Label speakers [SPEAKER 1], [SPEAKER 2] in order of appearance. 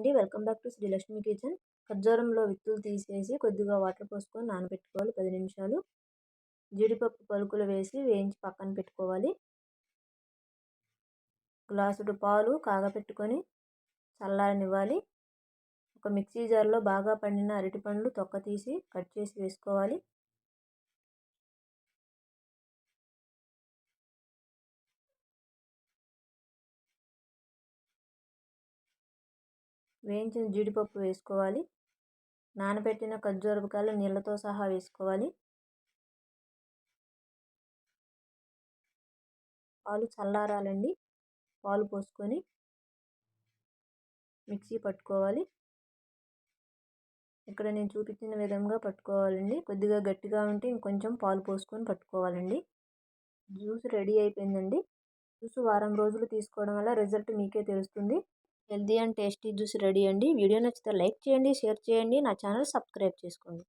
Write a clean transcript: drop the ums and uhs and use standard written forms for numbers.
[SPEAKER 1] అండి, welcome back to Sri Lakshmi kitchen. ఖర్జూరంలో విత్తులు తీసేసి కొద్దిగా వాటర్ పోసుకొని నానబెట్టుకోవాలి 10 నిమిషాలు. జీడిపప్పు పలుకులు వేసి వేయించి పక్కన పెట్టుకోవాలి. గ్లాసుడు పాలు కాగపెట్టుకొని చల్లారనివ్వాలి. ఒక మిక్సీ జార్లో బాగా పండిన అరటిపండ్లు తొక్క తీసి కట్ చేసి వేసుకోవాలి. వేయించిన జీడిపప్పు వేసుకోవాలి. నానబెట్టిన ఖర్జూరపు కాయలు నీళ్ళతో సహా వేసుకోవాలి. పాలు చల్లారాలండి. పాలు పోసుకొని మిక్సీ పట్టుకోవాలి. ఇక్కడ నేను చూపించిన విధంగా పట్టుకోవాలండి. కొద్దిగా గట్టిగా ఉంటే ఇంకొంచెం పాలు పోసుకొని పట్టుకోవాలండి. జ్యూస్ రెడీ అయిపోయిందండి. జ్యూస్ వారం రోజులు తీసుకోవడం వల్ల రిజల్ట్ మీకే తెలుస్తుంది. Healthy and tasty juice ready అండి. వీడియో నచ్చితే లైక్ చేయండి, షేర్ చేయండి, నా ఛానల్ సబ్స్క్రైబ్ చేసుకోండి.